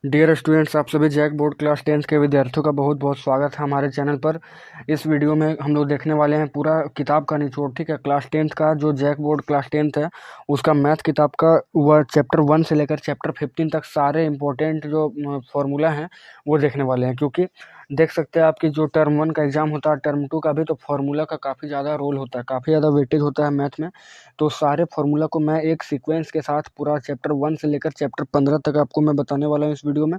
Dear students, आप सभी JAC board class 10th के विद्यार्थियों का बहुत बहुत स्वागत है हमारे चैनल पर। इस वीडियो में हम लोग देखने वाले हैं पूरा किताब का निचोड़। ठीक है, क्लास 10th का जो जैक बोर्ड क्लास 10th है उसका मैथ किताब का वह चैप्टर 1 से लेकर चैप्टर 15 तक सारे इंपॉर्टेंट जो फॉर्मूला हैं वो देखने वाले हैं। क्योंकि देख सकते हैं आपकी जो टर्म 1 का एग्जाम होता है, टर्म 2 का भी, तो फार्मूला का काफ़ी ज़्यादा रोल होता है, काफ़ी ज़्यादा वेटेज होता है मैथ में। तो सारे फार्मूला को मैं एक सीक्वेंस के साथ पूरा चैप्टर 1 से लेकर चैप्टर 15 तक आपको मैं बताने वाला हूँ इस वीडियो में।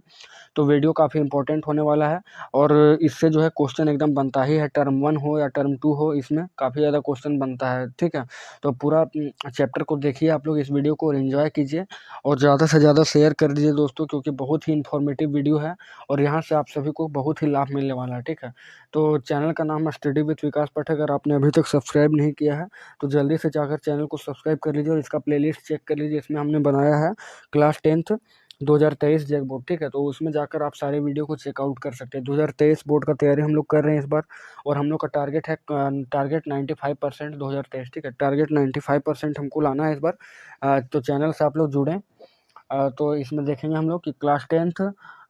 तो वीडियो काफ़ी इंपॉर्टेंट होने वाला है और इससे जो है क्वेश्चन एकदम बनता ही है, टर्म 1 हो या टर्म 2 हो, इसमें काफ़ी ज़्यादा क्वेश्चन बनता है। ठीक है, तो पूरा चैप्टर को देखिए आप लोग, इस वीडियो को एंजॉय कीजिए और ज़्यादा से ज़्यादा शेयर कर दीजिए दोस्तों, क्योंकि बहुत ही इन्फॉर्मेटिव वीडियो है और यहाँ से आप सभी को बहुत ही लाभ मिलने वाला है। ठीक है, तो चैनल का नाम है स्टडी विथ विकास पाठक। अगर आपने अभी तक सब्सक्राइब नहीं किया है तो जल्दी से जाकर चैनल को सब्सक्राइब कर लीजिए और इसका प्लेलिस्ट चेक कर लीजिए। इसमें हमने बनाया है क्लास 10th 2023 जैक बोर्ड। ठीक है, तो उसमें जाकर आप सारे वीडियो को चेकआउट कर सकते हैं। 2023 बोर्ड का तैयारी हम लोग कर रहे हैं इस बार और हम लोग का टारगेट है टारगेट 95% 2023। ठीक है, टारगेट 95% हमको लाना है इस बार। तो चैनल से आप लोग जुड़ें। तो इसमें देखेंगे हम लोग कि class 10th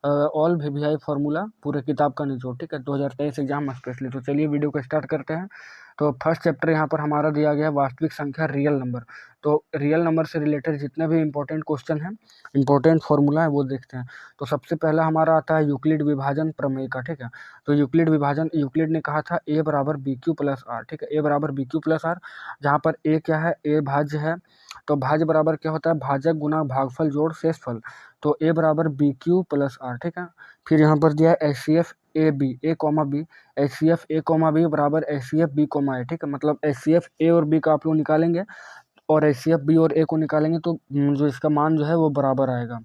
all VVI formula पूरे किताब का निचोड़। ठीक है, 2023 एग्जाम स्पेशली। तो चलिए वीडियो को स्टार्ट करते हैं। तो फर्स्ट चैप्टर यहाँ पर हमारा दिया गया है वास्तविक संख्या रियल नंबर। तो रियल नंबर से रिलेटेड जितने भी इंपॉर्टेंट क्वेश्चन हैं, इंपॉर्टेंट फार्मूला है, वो देखते हैं। तो सबसे पहला हमारा आता है यूक्लिड विभाजन प्रमेय का। ठीक है, तो यूक्लिड विभाजन, यूक्लिड ने कहा था ए बराबर बी क्यू प्लस आर। ठीक है, ए बराबर बी क्यू प्लस आर, जहाँ पर ए क्या है, ए भाज्य है। तो भाज्य बराबर क्या होता है, भाजक गुना भागफल जोड़ शेषफल। तो ए बराबर बी क्यू प्लस आर। ठीक है, फिर यहाँ पर दिया है H C F A B, A comma B, H C F A comma B बराबर H C F B comma A. ठीक है, मतलब एच सी एफ ए और बी का आप लोग निकालेंगे और एच सी एफ बी और ए को निकालेंगे तो जो इसका मान जो है वो बराबर आएगा।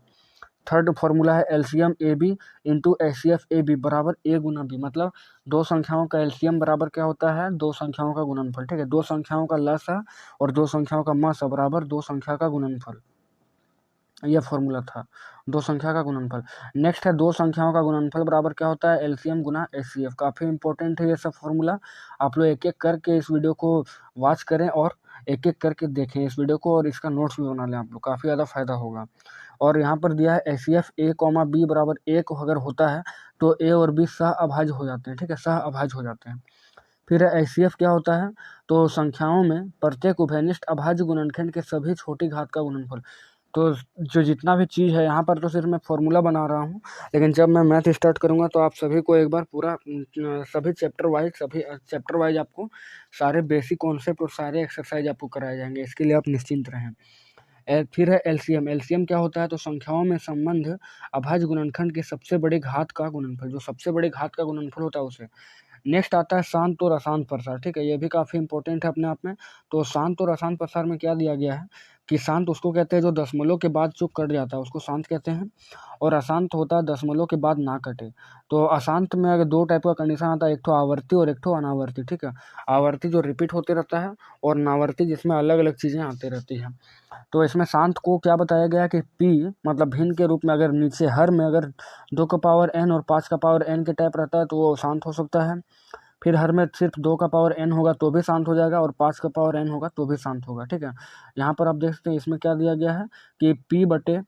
थर्ड फॉर्मूला है LCM A B into HCF C F A बी बराबर ए गुना बी, मतलब दो संख्याओं का एलसीएम बराबर क्या होता है, दो संख्याओं का गुणनफल। ठीक है, दो संख्याओं का लसा और दो संख्याओं का मसा बराबर दो संख्या का गुणनफल। यह फॉर्मूला था, दो संख्या का गुणनफल। नेक्स्ट है दो संख्याओं का गुणनफल बराबर क्या होता है, एलसीएम गुना एचसीएफ। काफ़ी इंपॉर्टेंट है ये सब फॉर्मूला। आप लोग एक एक करके इस वीडियो को वॉच करें और एक एक करके देखें इस वीडियो को और इसका नोट्स भी बना लें आप लोग, काफ़ी ज़्यादा फायदा होगा। और यहाँ पर दिया है H C F A comma B बराबर एक अगर होता है तो ए और बी सह अभाज्य हो जाते हैं। ठीक है, सह अभाज्य हो जाते हैं। फिर एच सी एफ क्या होता है, तो संख्याओं में प्रत्येक उभयनिष्ठ अभाज्य गुणनखंड के सभी छोटी घात का गुणनफल। तो जो जितना भी चीज़ है यहाँ पर तो सिर्फ मैं फॉर्मूला बना रहा हूँ, लेकिन जब मैं मैथ स्टार्ट करूँगा तो आप सभी को एक बार पूरा सभी चैप्टर वाइज आपको सारे बेसिक कॉन्सेप्ट और सारे एक्सरसाइज आपको कराए जाएंगे। इसके लिए आप निश्चिंत रहें। फिर है एलसीएम। एलसीएम क्या होता है, तो संख्याओं में संबंध अभाज्य गुणनखंड के सबसे बड़े घात का गुणनफल, जो सबसे बड़े घात का गुणनफल होता है उसे। नेक्स्ट आता है शांत और अशांत प्रसार। ठीक है, ये भी काफ़ी इंपॉर्टेंट है अपने आप में। तो शांत और अशांत प्रसार में क्या दिया गया है कि शांत उसको कहते हैं जो दशमलव के बाद जो कट जाता है उसको शांत कहते हैं, और अशांत होता है दशमलव के बाद ना कटे। तो अशांत में अगर दो टाइप का कंडीशन आता है, एक तो आवर्ती और एक तो अनावर्ती। ठीक है, आवर्ती जो रिपीट होते रहता है और नावर्ती जिसमें अलग अलग चीज़ें आती रहती हैं। तो इसमें शांत को क्या बताया गया कि पी मतलब भिन्न के रूप में, अगर नीचे हर में अगर 2 का पावर n और 5 का पावर n के टाइप रहता है तो वो शांत हो सकता है। फिर हर में सिर्फ 2 का पावर n होगा तो भी शांत हो जाएगा और 5 का पावर n होगा तो भी शांत होगा। ठीक है, यहाँ पर आप देख सकते हैं इसमें क्या दिया गया है कि p बटे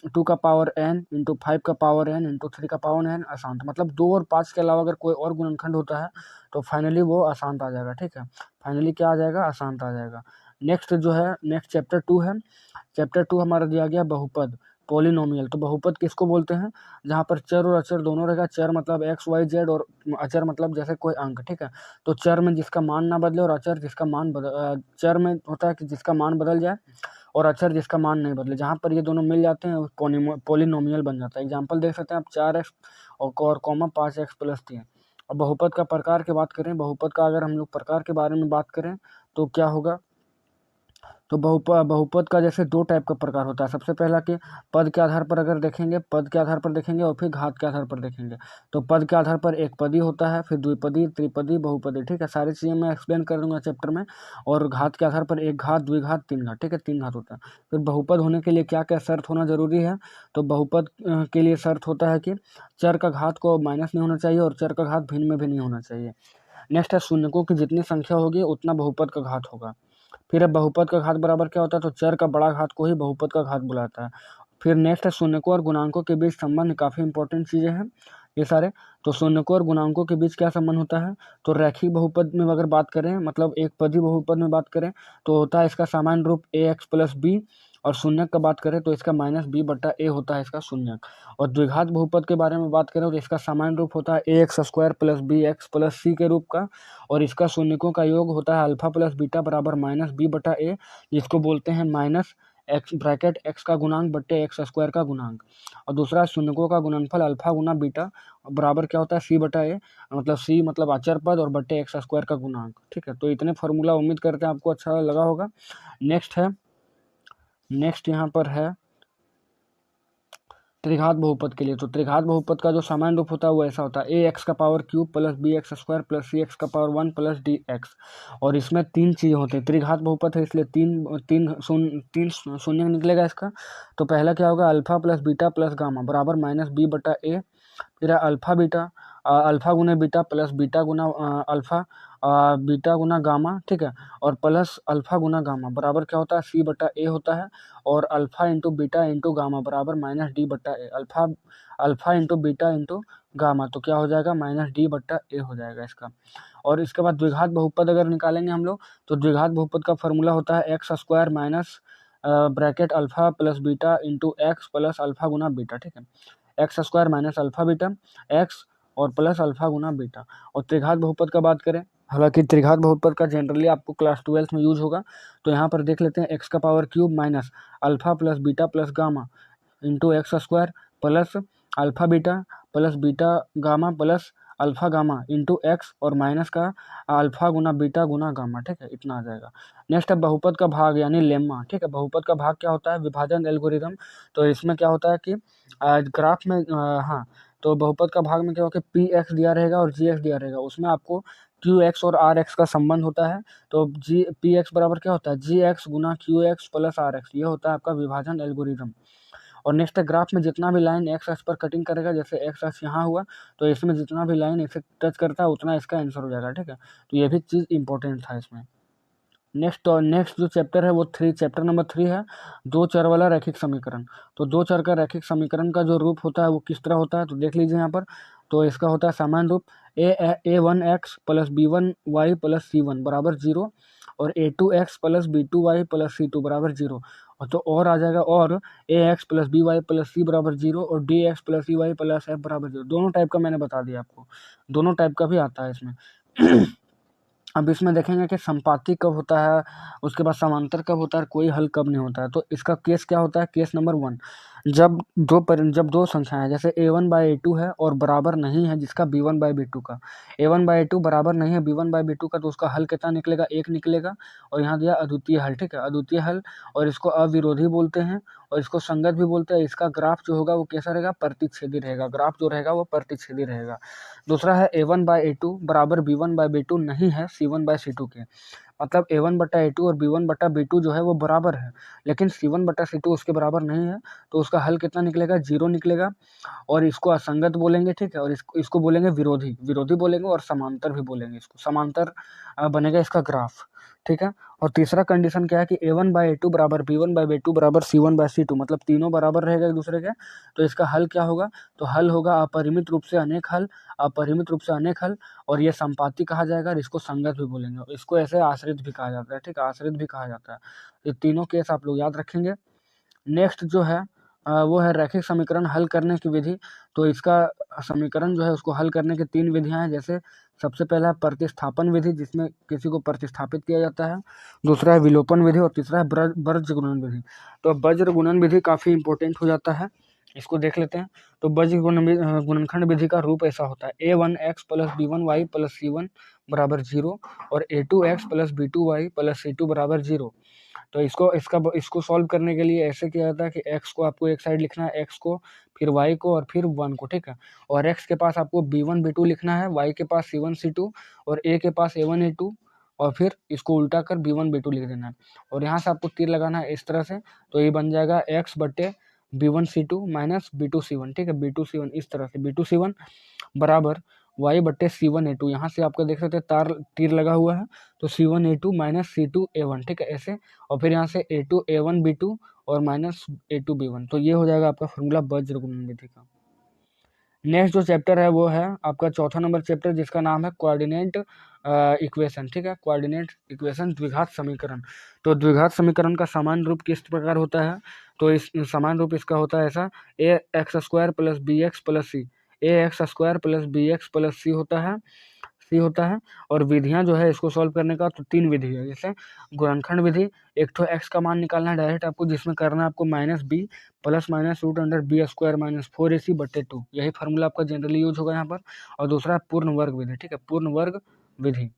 2 का पावर n इंटू 5 का पावर n इंटू 3 का पावर n अशांत, मतलब 2 और 5 के अलावा अगर कोई और गुणनखंड होता है तो फाइनली वो अशांत आ जाएगा। ठीक है, फाइनली क्या आ जाएगा, अशांत आ जाएगा। नेक्स्ट जो है, नेक्स्ट चैप्टर 2 है। चैप्टर 2 हमारा दिया गया बहुपद, पॉलिनोमियल। तो बहुपद किसको बोलते हैं, जहाँ पर चर और अचर दोनों रहेगा। चर मतलब एक्स वाई जेड और अचर मतलब जैसे कोई अंक। ठीक है, तो चर में जिसका मान ना बदले और अचर जिसका मान चर में होता है कि जिसका मान बदल जाए और अचर जिसका मान नहीं बदले। जहाँ पर ये दोनों मिल जाते हैं पॉलिनोमियल बन जाता है। एग्जाम्पल देख सकते हैं आप, 4x और कॉमा 5x प्लस 3। और बहुपद का प्रकार की बात करें, बहुपद का अगर हम लोग प्रकार के बारे में बात करें तो क्या होगा, तो बहुपद का जैसे दो टाइप का प्रकार होता है। सबसे पहला कि पद के आधार पर अगर देखेंगे, पद के आधार पर देखेंगे और फिर घात के आधार पर देखेंगे। तो पद के आधार पर एक पदी होता है, फिर द्विपदी, त्रिपदी, बहुपदी। ठीक है, सारी चीज़ें मैं एक्सप्लेन कर दूंगा चैप्टर में। और घात के आधार पर एक घात, द्विघात, तीन घात। ठीक है, तीन घात होता है। फिर बहुपद होने के लिए क्या क्या शर्त होना जरूरी है, तो बहुपद के लिए शर्त होता है कि चर का घात को माइनस नहीं होना चाहिए और चर का घात भिन्न में भी नहीं होना चाहिए। नेक्स्ट है शून्यकों की जितनी संख्या होगी उतना बहुपद का घात होगा। फिर अब बहुपद का घात बराबर क्या होता है, तो चर का बड़ा घात को ही बहुपद का घात बुलाता है। फिर नेक्स्ट है शून्यकों और गुणांकों के बीच संबंध, काफ़ी इंपॉर्टेंट चीज़ें हैं ये सारे। तो शून्यकों और गुणांकों के बीच क्या संबंध होता है, तो रैखिक बहुपद में अगर बात करें, मतलब एक पदी बहुपद में बात करें तो होता है इसका सामान्य रूप ax प्लस बी, और शून्यक का बात करें तो इसका माइनस बी बटा ए होता है इसका शून्यक। और द्विघात बहुपद के बारे में बात करें तो इसका सामान्य रूप होता है ax square plus B X plus C के रूप का, और इसका शून्यकों का योग होता है अल्फा प्लस बीटा बराबर माइनस बी बटा ए, जिसको बोलते हैं माइनस एक्स ब्रैकेट एक्स का गुणांक बट्टे एक्स स्क्वायर का गुणांक। और दूसरा शून्यकों का गुणनफल अल्फा गुना बीटा बराबर क्या होता है सी बटा ए, मतलब सी मतलब अचर पद और बट्टे एक्स स्क्वायर का गुणांक। ठीक है, तो इतने फार्मूला उम्मीद करते हैं आपको अच्छा लगा होगा। नेक्स्ट यहाँ पर है त्रिघात बहुपद के लिए। तो त्रिघात बहुपद का जो सामान्य रूप होता है वो ऐसा होता है ए एक्स का power cube plus B X square plus C X का पावर 1 प्लस डी एक्स। और इसमें तीन चीज़ें होती हैं, त्रिघात बहुपद है इसलिए तीन शून्य निकलेगा इसका। तो पहला क्या होगा, alpha plus beta plus gamma बराबर माइनस बी बटा ए। फिर है अल्फा बीटा, अल्फा गुना बीटा प्लस बीटा गुना अल्फा, बीटा गुना गामा, ठीक है, और प्लस अल्फा गुना गामा बराबर क्या होता है सी बटा ए होता है। और alpha into beta into gamma बराबर माइनस डी बट्टा A. Alpha into beta into gamma तो क्या हो जाएगा, माइनस डी बट्टा ए हो जाएगा इसका। और इसके बाद द्विघात बहुपद अगर निकालेंगे हम लोग तो द्विघात बहुपद का फॉर्मूला होता है X square minus bracket alpha plus beta into X plus alpha गुना बीटा। ठीक है, X square minus alpha beta X और प्लस अल्फा गुना बीटा। और त्रिघात बहुपद का बात करें, हालांकि त्रिघात बहुपद का जनरली आपको क्लास 12 में यूज होगा। तो यहाँ पर देख लेते हैं एक्स का power cube minus alpha plus beta plus gamma into x square plus alpha beta plus beta gamma plus alpha gamma into x और माइनस का अल्फा गुना बीटा गुना गामा। ठीक है, इतना आ जाएगा। नेक्स्ट है बहुपद का भाग यानी लेम्मा। ठीक है, बहुपद का भाग क्या होता है, विभाजन एल्गोरिथम। तो इसमें क्या होता है कि ग्राफ में हाँ, तो बहुपद का भाग में क्या होगा कि पी एक्स दिया रहेगा और जी एक्स दिया रहेगा, उसमें आपको क्यू एक्स और आर एक्स का संबंध होता है। तो जी पी एक्स बराबर क्या होता है जी एक्स गुना Q X plus R X, ये होता है आपका विभाजन एल्गोरिथम। और नेक्स्ट है ग्राफ में जितना भी लाइन एक्स एक्स पर कटिंग करेगा, जैसे एक्स एक्स यहाँ हुआ तो इसमें जितना भी लाइन इसे टच करता है उतना इसका आंसर हो जाएगा। ठीक है, तो ये भी चीज़ इंपॉर्टेंट था इसमें। नेक्स्ट जो चैप्टर है वो चैप्टर नंबर 3 है, दो चर वाला रैखिक समीकरण। तो दो चर का रैखिक समीकरण का जो रूप होता है वो किस तरह होता है, तो देख लीजिए यहाँ पर। तो इसका होता है सामान्य रूप a1 x plus b1 Y plus c1 बराबर 0 और a2 x plus b2 Y plus c2 बराबर 0। और तो और आ जाएगा और ax plus B Y plus C बराबर 0 और dx plus C Y plus f बराबर 0। दोनों टाइप का मैंने बता दिया आपको, दोनों टाइप का भी आता है इसमें। अब इसमें देखेंगे कि संपाती कब होता है, उसके बाद समांतर कब होता है, कोई हल कब नहीं होता है। तो इसका केस क्या होता है, केस नंबर 1, जब दो संख्याएं जैसे a1 बाई a2 है और बराबर नहीं है जिसका b1 बाई b2 का, a1 बाई a2 बराबर नहीं है b1 बाई b2 का, तो उसका हल कितना निकलेगा, एक निकलेगा। और यहाँ दिया अद्वितीय हल। ठीक है, अद्वितीय हल, और इसको अविरोधी बोलते हैं और इसको संगत भी बोलते हैं। इसका ग्राफ जो होगा वो कैसा रहेगा, प्रतिच्छेदी रहेगा, ग्राफ जो रहेगा वो प्रतिच्छेदी रहेगा। दूसरा है a1 बाई a2 बराबर b1 बाई b2 नहीं है c1 बाई c2 के, मतलब a1 बटा a2 और b1 बटा b2 जो है वो बराबर है, लेकिन c1 बटा c2 उसके बराबर नहीं है। तो उसका हल कितना निकलेगा, 0 निकलेगा। और इसको असंगत बोलेंगे। ठीक है, और इसको बोलेंगे विरोधी, विरोधी बोलेंगे और समांतर भी बोलेंगे। इसको समांतर बनेगा इसका ग्राफ। ठीक है, और तीसरा कंडीशन क्या है कि a1 बाई a2 बराबर b1 बाई b2 बराबर c1 बाई c2, मतलब तीनों बराबर रहेगा एक दूसरे के। तो इसका हल क्या होगा, तो हल होगा अपरिमित रूप से अनेक हल, अपरिमित रूप से अनेक हल। और ये संपाती कहा जाएगा और इसको संगत भी बोलेंगे, इसको ऐसे आश्रित भी कहा जाता है। ठीक है, आश्रित भी कहा जाता है। ये तीनों केस आप लोग याद रखेंगे। नेक्स्ट जो है वो है रैखिक समीकरण हल करने की विधि। तो इसका समीकरण जो है उसको हल करने की 3 विधियां हैं। जैसे सबसे पहला है प्रतिस्थापन विधि, जिसमें किसी को प्रतिस्थापित किया जाता है। दूसरा है विलोपन विधि और तीसरा है बज्र गुणन विधि। तो बज्र गुणन विधि काफ़ी इंपॉर्टेंट हो जाता है, इसको देख लेते हैं। तो बज्र गुणनखंड विधि का रूप ऐसा होता है a1 x plus b1 Y plus c1 बराबर 0 और a2 x plus b2 Y plus c2 बराबर 0। तो इसको सॉल्व करने के लिए ऐसे किया जाता है कि x को आपको एक साइड लिखना है, x को, फिर y को और फिर 1 को। ठीक है, और x के पास आपको b1 b2 लिखना है, y के पास c1 c2 और a के पास a1 a2, और फिर इसको उल्टा कर b1 b2 लिख देना है। और यहाँ से आपको तीर लगाना है इस तरह से, तो ये बन जाएगा x बटे b1 c2 minus b2 c1। ठीक है, b2 c1 इस तरह से, b2 c1 बराबर y बट्टे c1 a2, यहाँ से आपको देख सकते हैं तीर लगा हुआ है, तो c1 a2 minus c2 a1। ठीक है, ऐसे। और फिर यहाँ से a2 a1 b2 और माइनस A2B1। तो ये हो जाएगा आपका फॉर्मूला बज्र गुणन विधि का। नेक्स्ट जो चैप्टर है वो है आपका चौथा नंबर चैप्टर, जिसका नाम है कोऑर्डिनेट इक्वेशन। ठीक है, कोऑर्डिनेट इक्वेशन, द्विघात समीकरण। तो द्विघात समीकरण का सामान्य रूप किस प्रकार होता है? तो इस सामान्य रूप इसका होता है ऐसा, ax² प्लस bx प्लस सी, ax² प्लस bx प्लस सी होता है। और विधियां जो है इसको सॉल्व करने का, तो 3 विधि है। जैसे गुणनखंड विधि, एक तो x का मान निकालना है डायरेक्ट आपको, जिसमें करना है आपको minus b plus minus root under b² minus 4ac/2। यही फार्मूला आपका जनरली यूज होगा यहाँ पर। और दूसरा है पूर्ण वर्ग विधि। ठीक है, पूर्ण वर्ग विधि।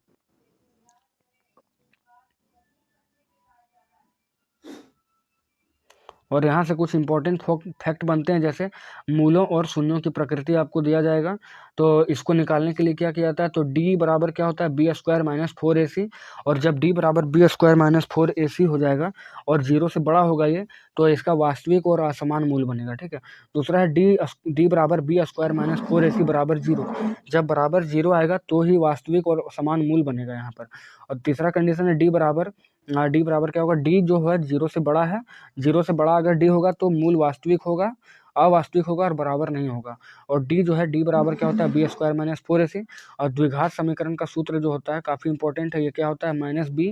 और यहाँ से कुछ इंपॉर्टेंट फैक्ट बनते हैं, जैसे मूलों और शून्यों की प्रकृति आपको दिया जाएगा। तो इसको निकालने के लिए क्या किया जाता है? तो d बराबर क्या होता है? b² minus 4ac। और जब d बराबर b² माइनस 4ac हो जाएगा और 0 से बड़ा होगा ये, तो इसका वास्तविक और असमान मूल बनेगा। ठीक है। दूसरा है d बराबर b² माइनस 4ac बराबर 0। जब बराबर 0 आएगा तो ही वास्तविक और समान मूल बनेगा यहाँ पर। और तीसरा कंडीशन है d बराबर क्या होगा? d जो है 0 से बड़ा है, 0 से बड़ा अगर d होगा तो मूल वास्तविक होगा, अवास्तविक होगा और बराबर नहीं होगा। और d जो है, d बराबर क्या होता है? b² minus 4ac। और द्विघात समीकरण का सूत्र जो होता है काफी इंपॉर्टेंट है, ये क्या होता है? Minus b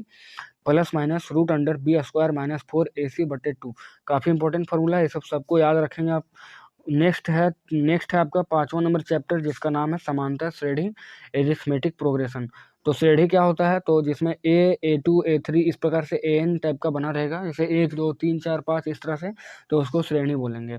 plus minus root under b² minus 4ac/2। काफी इंपॉर्टेंट फॉर्मूला है, ये सबको याद रखेंगे आप। नेक्स्ट है आपका 5वां नंबर चैप्टर, जिसका नाम है समांतर श्रेणी एरिथमेटिक प्रोग्रेशन। तो श्रेणी क्या होता है? तो जिसमें A2 A3 इस प्रकार से AN टाइप का बना रहेगा, जैसे 1 2 3 4 5 इस तरह से, तो उसको श्रेणी बोलेंगे।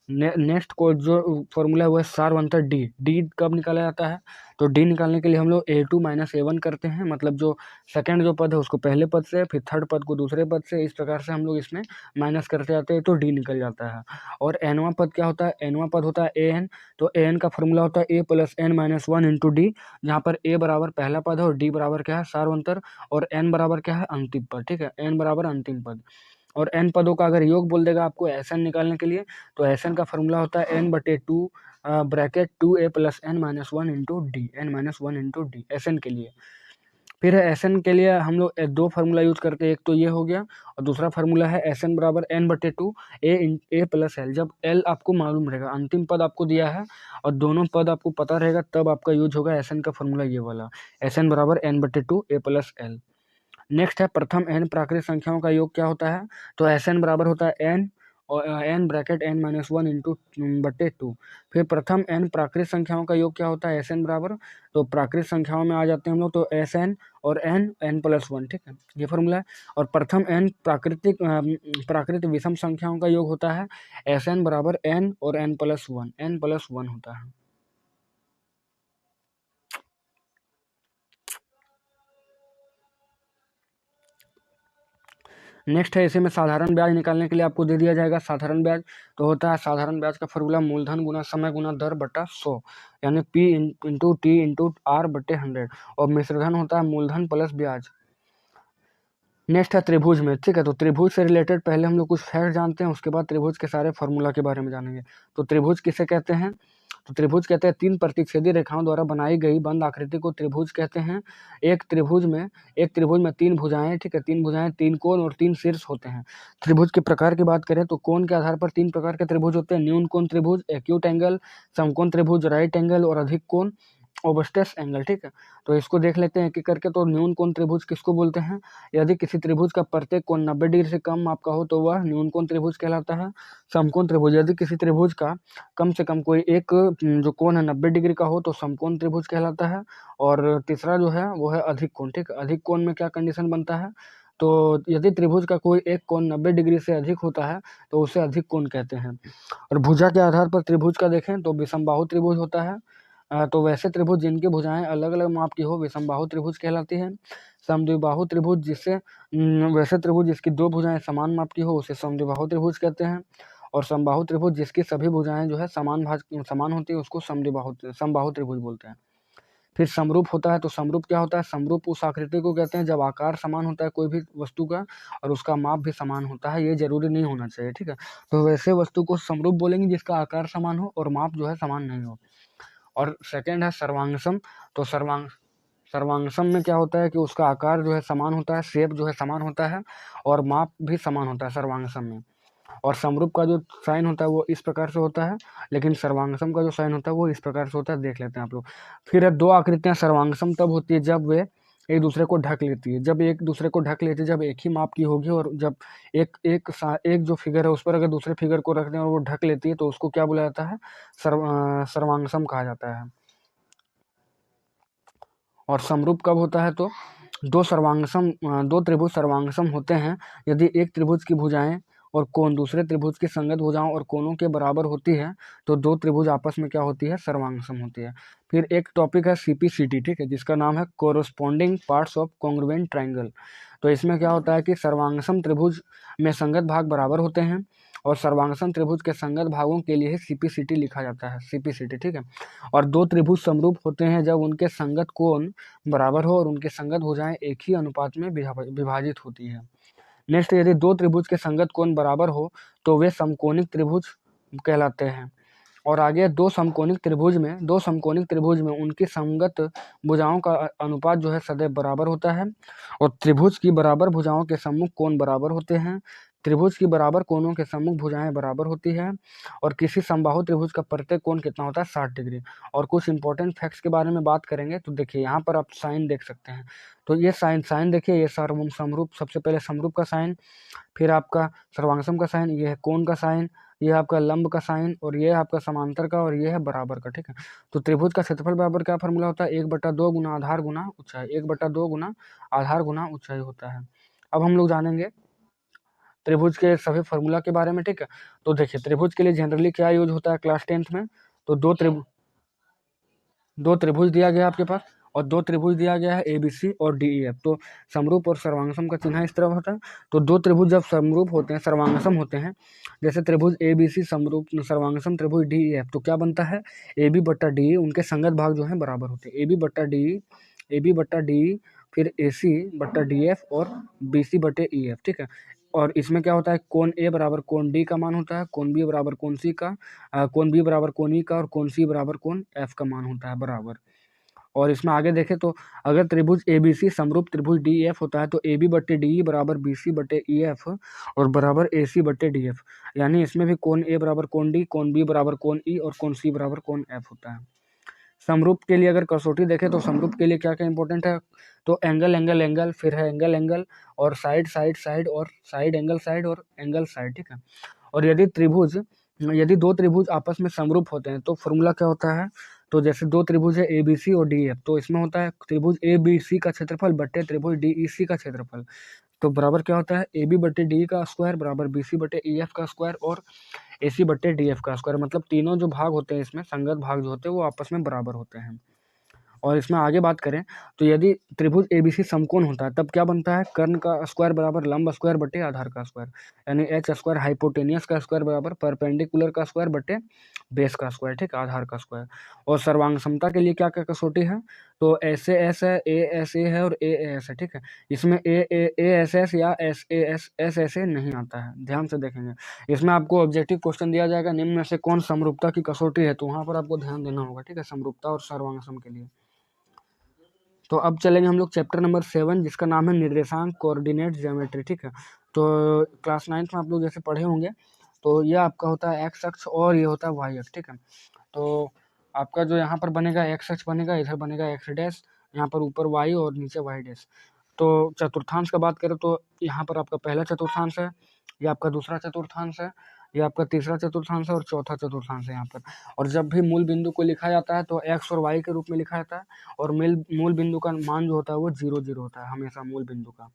नेक्स्ट को जो फॉर्मूला है वो है सारवंतर डी कब निकाला जाता है? तो डी निकालने के लिए हम लोग A2 माइनस A1 करते हैं, मतलब जो सेकंड जो पद है उसको पहले पद से, फिर थर्ड पद को दूसरे पद से, इस प्रकार से हम लोग इसमें माइनस करते जाते हैं, तो डी निकल जाता है। और एनवां पद क्या होता है? एनवां पद होता है AN। तो AN का फॉर्मूला होता है A plus N minus 1 into D, जहाँ पर A बराबर पहला पद है और D बराबर क्या है? सारवंतर, और N बराबर क्या है? अंतिम पद। ठीक है, N बराबर अंतिम पद। और n पदों का अगर योग बोल देगा आपको Sn निकालने के लिए, तो Sn का फॉर्मूला होता है n/2 bracket 2a plus n minus 1 into D, Sn के लिए। फिर है Sn के लिए हम लोग 2 फार्मूला यूज करते हैं, एक तो ये हो गया और दूसरा फार्मूला है Sn बराबर n/2 a प्लस l। जब l आपको मालूम रहेगा, अंतिम पद आपको दिया है और दोनों पद आपको पता रहेगा, तब आपका यूज होगा Sn का फॉर्मूला ये वाला, Sn बराबर n/2 a plus l। Next है प्रथम n प्राकृतिक संख्याओं का योग क्या होता है? तो Sn बराबर होता है n और n bracket n minus 1 into 2। फिर प्रथम n प्राकृतिक संख्याओं का योग क्या होता है? Sn बराबर, तो प्राकृतिक संख्याओं में आ जाते हैं हम लोग, तो Sn और n प्लस 1। ठीक है, ये फॉर्मूला है। और प्रथम n प्राकृतिक विषम संख्याओं का योग होता है Sn बराबर n और n प्लस 1 होता है। नेक्स्ट है, इसी में साधारण ब्याज निकालने के लिए आपको दे दिया जाएगा साधारण ब्याज। तो होता है साधारण ब्याज का फॉर्मूला मूलधन गुना समय गुना दर बटा 100, यानी P into T into R/100। और मिश्रधन होता है मूलधन प्लस ब्याज। नेक्स्ट है त्रिभुज में। ठीक है, तो त्रिभुज से रिलेटेड पहले हम लोग कुछ फैक्ट जानते हैं, उसके बाद त्रिभुज के सारे फॉर्मूला के बारे में जानेंगे। तो त्रिभुज किसे कहते हैं? तो त्रिभुज कहते हैं 3 प्रतिच्छेदी रेखाओं द्वारा बनाई गई बंद आकृति को त्रिभुज कहते हैं। एक त्रिभुज में 3 भुजाएं, ठीक है, 3 भुजाएं, 3 कोण और 3 शीर्ष होते हैं। त्रिभुज के प्रकार की बात करें तो कोण के आधार पर 3 प्रकार के त्रिभुज होते हैं: न्यून कोण त्रिभुज, एक्यूट एंगल, समकोण त्रिभुज, राइट एंगल, और अधिक कोण ओबस्टस एंगल। ठीक है, तो इसको देख लेते हैं एक एक करके। तो न्यून कोण त्रिभुज किसको बोलते हैं? यदि किसी त्रिभुज का प्रत्येक कोण 90 डिग्री से कम आपका हो तो वह न्यून कोण त्रिभुज कहलाता है। समकोण त्रिभुज, यदि किसी त्रिभुज का कम से कम कोई एक जो कोण है 90 डिग्री का हो तो समकोण त्रिभुज कहलाता है। और तीसरा जो है वो है अधिक कोण। ठीक है, अधिक कोण में क्या कंडीशन बनता है? तो यदि त्रिभुज का कोई एक कोण 90 डिग्री से अधिक होता है तो उसे अधिक कोण कहते हैं। और भुजा के आधार पर त्रिभुज का देखें तो विषमबाहु त्रिभुज होता है। तो वैसे त्रिभुज जिनकी भुजाएं अलग अलग माप की हो विषमबाहु त्रिभुज कहलाती है। समद्विबाहु त्रिभुज वैसे त्रिभुज जिसकी 2 भुजाएं समान माप की हो उसे समद्विबाहु त्रिभुज कहते हैं। और समबाहु त्रिभुज जिसकी सभी भुजाएं जो है समान होती है उसको समबाहु त्रिभुज बोलते हैं। फिर समरूप होता है। तो समरूप क्या होता है? समरूप उस आकृति को कहते हैं जब आकार समान होता है कोई भी वस्तु का और उसका माप भी समान होता है। ये जरूरी नहीं होना चाहिए। ठीक है, तो वैसे वस्तु को समरूप बोलेंगे जिसका आकार समान हो और माप जो है समान नहीं हो। और सेकंड है सर्वांगसम। तो सर्वांगसम में क्या होता है कि उसका आकार जो है समान होता है, शेप जो है समान होता है और माप भी समान होता है सर्वांगसम में। और समरूप का जो साइन होता है वो इस प्रकार से होता है, लेकिन सर्वांगसम का जो साइन होता है वो इस प्रकार से होता है, देख लेते हैं आप लोग। फिर दो आकृतियां सर्वांगसम तब होती है जब वे एक दूसरे को ढक लेती है। जब एक दूसरे को ढक लेती है, जब एक ही माप की होगी, और जब एक जो फिगर है उस पर अगर दूसरे फिगर को रख दें और वो ढक लेती है तो उसको क्या बोला जाता है, सर्वांगसम कहा जाता है। और समरूप कब होता है, तो दो त्रिभुज सर्वांगसम होते हैं यदि एक त्रिभुज की भुजाएं और कोण दूसरे त्रिभुज की संगत भुजाओं और कोणों के बराबर होती है, तो दो त्रिभुज आपस में क्या होती है, सर्वांगसम होती है। फिर एक टॉपिक है सीपीसीटी, ठीक है, जिसका नाम है corresponding parts of congruent triangle. तो इसमें क्या होता है कि सर्वांगसम त्रिभुज में संगत भाग बराबर होते हैं, और सर्वांगसम त्रिभुज के संगत भागों के लिए सीपीसीटी लिखा जाता है, सीपीसीटी, ठीक है। और दो त्रिभुज समरूप होते हैं जब उनके संगत कोण बराबर हो और उनके संगत भुजाएं एक ही अनुपात में विभाजित होती है। नेक्स्ट, यदि दो त्रिभुज के संगत कोण बराबर हो तो वे समकोणिक त्रिभुज कहलाते हैं। और आगे दो समकोणिक त्रिभुज में उनकी संगत भुजाओं का अनुपात जो है सदैव बराबर होता है, और त्रिभुज की बराबर भुजाओं के सम्मुख कोण बराबर होते हैं। त्रिभुज की बराबर कोणों के सम्मुख भुजाएं बराबर होती है। और किसी समबाहु त्रिभुज का प्रत्येक कोण कितना होता है, 60 डिग्री। और कुछ इंपॉर्टेंट फैक्ट्स के बारे में बात करेंगे, तो देखिए यहाँ पर आप साइन देख सकते हैं। तो ये साइन देखिए, ये समरूप, सबसे पहले समरूप का साइन, फिर आपका सर्वांगसम का साइन, ये है कोण का साइन, ये आपका लंब का साइन, और ये है आपका समांतर का, और ये है बराबर का, ठीक है। तो त्रिभुज का क्षेत्रफल बराबर क्या फॉर्मूला होता है, 1/2 गुना आधार गुना ऊंचाई, 1/2 गुना आधार गुना ऊंचाई होता है। अब हम लोग जानेंगे त्रिभुज के सभी फॉर्मूला के बारे में, ठीक है। तो देखिए त्रिभुज के लिए जनरली क्या यूज होता है क्लास 10th में, तो दो त्रिभुज दिया गया आपके पास, और दो त्रिभुज दिया गया है ABC और DEF। तो समरूप और सर्वांगसम का चिन्ह इस तरह होता है। तो दो त्रिभुज जब समरूप होते हैं, सर्वांगसम होते हैं, जैसे त्रिभुज ABC समरूप सर्वांगसम त्रिभुज DEF, तो क्या बनता है, AB/DE, उनके संगत भाग जो है बराबर होते हैं, AB/DE, फिर AC/DF और BC/EF, ठीक है। और इसमें क्या होता है, कोण A बराबर कोण D का मान होता है, कोण B बराबर कोण C का, कोण B बराबर कोण E का, और कोण C बराबर कोण F का मान होता है बराबर। और इसमें आगे देखें तो अगर त्रिभुज ABC समरूप त्रिभुज DEF होता है तो AB/DE बराबर BC/EF और बराबर AC/DF, यानी इसमें भी कोण A बराबर कोण D, कोण B बराबर कोण E और कोण C बराबर कोण F होता है। समरूप के लिए अगर कसौटी देखें तो समरूप के लिए क्या क्या इंपॉर्टेंट है, तो एंगल, फिर है एंगल और साइड और साइड एंगल साइड, ठीक है। और यदि दो त्रिभुज आपस में समरूप होते हैं तो फॉर्मूला क्या होता है, तो जैसे दो त्रिभुज है ABC और DEF, तो इसमें होता है त्रिभुज ABC का क्षेत्रफल बटे त्रिभुज DEC का क्षेत्रफल, तो बराबर क्या होता है, AB/DE का स्क्वायर बराबर BC/EF का स्क्वायर और AC/DF का स्क्वायर। मतलब तीनों जो भाग होते हैं इसमें, संगत भाग जो होते हैं वो आपस में बराबर होते हैं। और इसमें आगे बात करें तो यदि त्रिभुज ABC समकोण होता है तब क्या बनता है, कर्ण का स्क्वायर बराबर लंब स्क्वायर बटे आधार का स्क्वायर, यानी H स्क्वायर हाइपोटेनियस का स्क्वायर बराबर परपेंडिकुलर का स्क्वायर बटे बेस का स्क्वायर, ठीक है, आधार का स्क्वायर। और सर्वांग समता के लिए क्या क्या कसौटी है, तो SAS है, ASA है और AAS है, ठीक है। इसमें ASS या SAA नहीं आता है, ध्यान से देखेंगे। इसमें आपको ऑब्जेक्टिव क्वेश्चन दिया जाएगा, निम्न में से कौन समरूपता की कसौटी है, तो वहां पर आपको ध्यान देना होगा, ठीक है, समरूपता और सर्वांगसम के लिए। तो अब चलेंगे हम लोग चैप्टर नंबर 7, जिसका नाम है निर्देशांक कोऑर्डिनेट ज्योमेट्री, ठीक है। तो क्लास 9th में आप लोग जैसे पढ़े होंगे, तो ये आपका होता है एक्स अक्ष और ये होता है वाई अक्ष, ठीक है। तो आपका जो यहाँ पर बनेगा एक्स अक्ष बनेगा, इधर बनेगा एक्स डैश, यहाँ पर ऊपर वाई और नीचे वाई डैश। तो चतुर्थांश का बात करें तो यहाँ पर आपका पहला चतुर्थांश है, ये आपका दूसरा चतुर्थांश है, ये आपका तीसरा चतुर्थांश है और चौथा चतुर्थांश है यहाँ पर। और जब भी मूल बिंदु को लिखा जाता है तो एक्स और वाई के रूप में लिखा जाता है, और मूल बिंदु का मान जो होता है वो 0 होता है हमेशा मूल बिंदु का।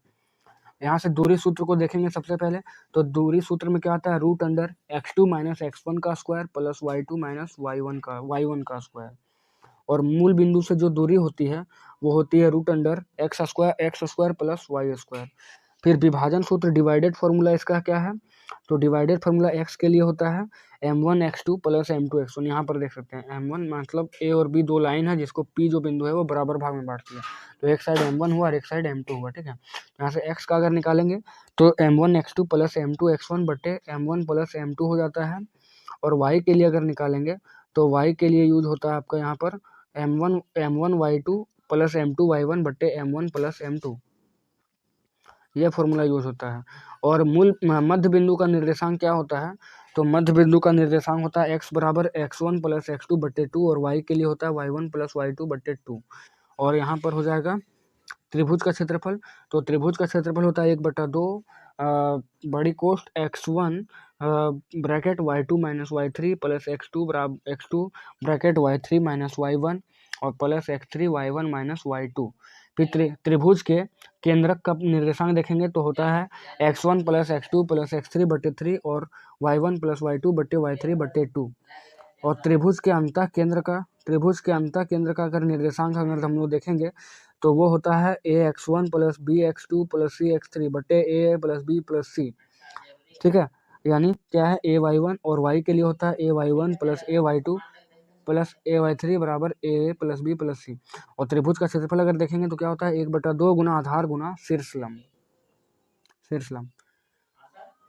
यहाँ से दूरी सूत्र को देखेंगे सबसे पहले, तो दूरी सूत्र में क्या आता है, √x2 - x1 का स्क्वायर प्लस y2 - y1 का स्क्वायर। और मूल बिंदु से जो दूरी होती है वो होती है √x² प्लस y²। फिर विभाजन सूत्र, डिवाइडेड फॉर्मूला इसका क्या है, तो डिवाइडेड फॉर्मूला x के लिए होता है m1x2 प्लस m2x1। यहाँ पर देख सकते हैं m1 मतलब a और b दो लाइन है जिसको p जो बिंदु है वो बराबर भाग में बांटती है, तो एक साइड m1 हुआ और एक साइड m2 हुआ, ठीक है। यहाँ से x का अगर निकालेंगे तो m1x2 प्लस m2x1 बटे m1 प्लस m2 हो जाता है। और y के लिए अगर निकालेंगे तो y के लिए यूज होता है आपका यहाँ पर m1y2 प्लस m2y1 बटे m1 प्लस m2, यह फॉर्मूला यूज होता है। और मूल मध्य बिंदु का निर्देशांक क्या होता है? तो मध्य बिंदु का निर्देशांक होता है x बराबर x1 प्लस x2 बट्टे 2 और y के लिए होता है y1 प्लस y2 बट्टे 2। और यहाँ पर हो जाएगा त्रिभुज का क्षेत्रफल। तो त्रिभुज का क्षेत्रफल होता है 1/2 बड़ी कोष्ठ x1 bracket y2 minus y3 plus x2 bracket y3 minus y1 और plus x3 y1 minus y2। फिर त्रिभुज के केंद्रक का निर्देशांक देखेंगे तो होता है x1 plus x2 plus x3 बट्टे 3 और y1 प्लस y2 बट्टे y3 बट्टे 2। और त्रिभुज के अंतः केंद्र का अगर निर्देशांक अगर हम लोग देखेंगे तो वो होता है ax1 plus bx2 plus cx3 बट्टे a plus b plus c। ठीक है, यानी क्या है ay1 और y के लिए होता है ay1 plus ay2 plus ay3 बराबर a plus b plus c। और त्रिभुज का क्षेत्रफल अगर देखेंगे तो क्या होता है 1/2 गुना आधार गुना शीर्षलंब।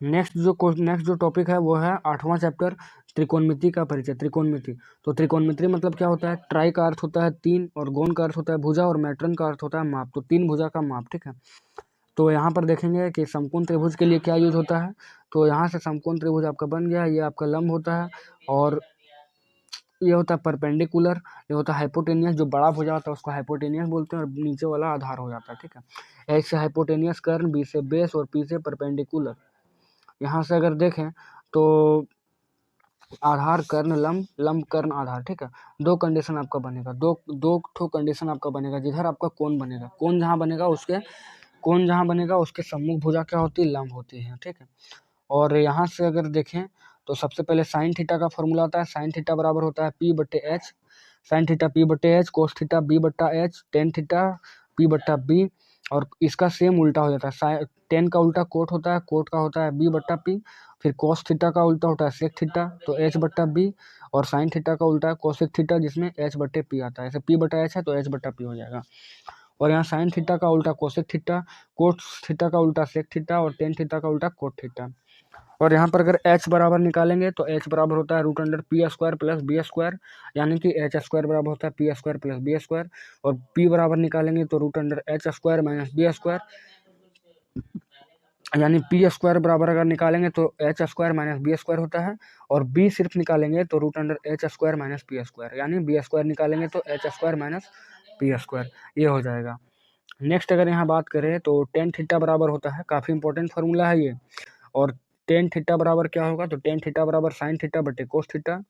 नेक्स्ट जो टॉपिक है वो है 8वां चैप्टर त्रिकोणमिति का परिचय। त्रिकोणमिति, तो त्रिकोणमिति मतलब क्या होता है? ट्राई का अर्थ होता है 3 और गोन का अर्थ होता है भुजा और मैट्रन का अर्थ होता है माप। तो 3 भुजा का माप। ठीक है, तो यहाँ पर देखेंगे कि समकोण त्रिभुज के लिए क्या यूज होता है। तो यहाँ से समकोण त्रिभुज आपका बन गया, ये आपका लंब होता है और ये होता है परपेंडिकुलर, ये होता है हाइपोटेनियस। जो बड़ा भुजा होता है उसको हाइपोटेनियस बोलते हैं और नीचे वाला आधार हो जाता है। ठीक है, ऐसे हाइपोटेनियस कर्ण, बी से बेस और पी से परपेंडिकुलर। यहाँ से अगर देखें तो आधार कर्ण लंब, लंब कर्ण आधार। ठीक है, दो कंडीशन आपका बनेगा, दो ठो कंडीशन आपका बनेगा। जिधर आपका कोण बनेगा, कोण जहाँ बनेगा उसके सम्मुख भुजा क्या होती है? लंब होती है। ठीक है, और यहाँ से अगर देखें तो सबसे पहले साइन थीटा का फॉर्मूला होता है। साइन थीटा बराबर होता है p बट्टे एच, साइन थीटा p बट्टे एच, कोस थीटा b बट्टा एच, टेन थीटा p बट्टा b। और इसका सेम उल्टा हो जाता है, टेन का उल्टा कोट होता है, कोट का होता है b बट्टा p। फिर कोस थीटा का उल्टा होता है सेक थीटा, तो h बट्टा b। और साइन थीटा का उल्टा है कोसेक थीटा, जिसमें h बट्टे p आता है। ऐसे p बट्टा h है तो h बट्टा p हो जाएगा। और यहाँ साइन थीटा का उल्टा कोसेक थीटा, कोट थीटा का उल्टा सेक थीटा और टेन थीटा का उल्टा कोट थीटा। और यहाँ पर अगर h बराबर निकालेंगे तो h बराबर होता है root under P square plus B square, यानी कि h स्क्वायर बराबर होता है P square plus B square. और p बराबर निकालेंगे तो root under H square minus B square, यानी पी स्क्वायर बराबर अगर निकालेंगे तो H square minus B square होता है। और b सिर्फ निकालेंगे तो root under H square minus P square, यानी बी स्क्वायर निकालेंगे तो H square minus P square, ये हो जाएगा। नेक्स्ट अगर यहाँ बात करें तो टेन थीटा बराबर होता है, काफ़ी इंपॉर्टेंट फार्मूला है ये। और टेन थीटा बराबर क्या होगा? तो टेन थीटा बराबर साइन थीटा बट्टे कोस थीटा,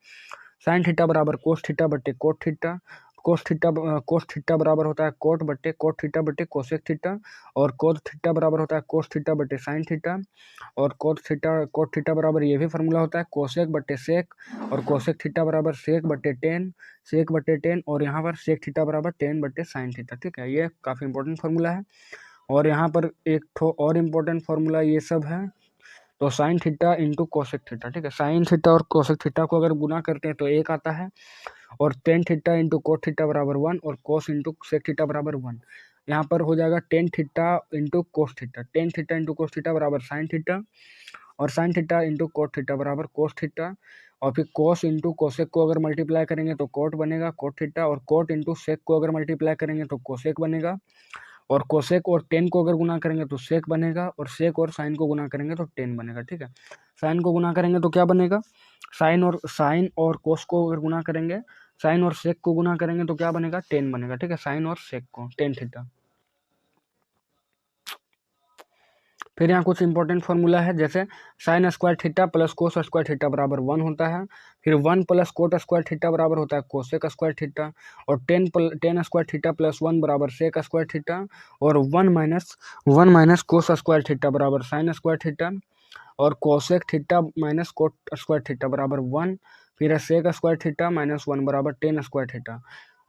साइन थीटा बराबर कोस थीटा बट्टे कोट थीटा, कोस थीटा बराबर होता है कोट थीटा बट्टे कोसेक थीटा। और कोट थीटा बराबर होता है कोस थीटा बट्टे साइन थीटा। और कोट थीटा बराबर ये भी फार्मूला होता है कोसेक बट्टे सेक। और कोसेक थीटा बराबर सेक बट्टे टेन और यहाँ पर सेक थीटा बराबर टेन बट्टे साइन थीटा। ठीक है, ये काफ़ी इंपॉर्टेंट फार्मूला है। और यहाँ पर एक ठो और इम्पोर्टेंट फार्मूला ये सब है, तो sine theta into cosec theta. ठीक है, साइन थीटा और कोसेक थीटा को अगर गुना करते हैं तो एक आता है। और tan theta into cot theta बराबर 1 और कोस इंटू सेक थीटा बराबर 1। यहाँ पर हो जाएगा tan theta into cos theta, tan theta into cos theta बराबर साइन थीटा। और sine theta into cot theta बराबर कोस थीटा। और फिर कोस इंटू कोसेक को अगर मल्टीप्लाई करेंगे तो कोट बनेगा कोट थीटा। और कोट इंटू सेक को अगर मल्टीप्लाई करेंगे तो कोसेक बनेगा। और कोसेक और टेन को अगर गुना करेंगे तो सेक बनेगा। और सेक और साइन को गुना करेंगे तो टेन बनेगा। ठीक है, साइन को गुना करेंगे तो क्या बनेगा? साइन और कोस को अगर गुना करेंगे, साइन और सेक को गुना करेंगे तो क्या बनेगा? टेन बनेगा। ठीक है, साइन और सेक को टेन थीटा। फिर यहाँ कुछ इंपॉर्टेंट फार्मूला है, जैसे sign square theta plus cos square theta बराबर 1 होता है। फिर 1 प्लस कोट स्क्वायर थीटा बराबर होता है कोसेक स्क्वायर थीटा। और टेन स्क्वायर थीटा प्लस 1 बराबर सेक स्क्वायर थीटा। और 1 माइनस कोस स्क्वायर थीटा बराबर साइन स्क्वायर थीटा। और cosec theta minus cot square theta बराबर 1। फिर सेक स्क्वायर थीटा माइनस 1 बराबर टेन स्क्वायर थीटा।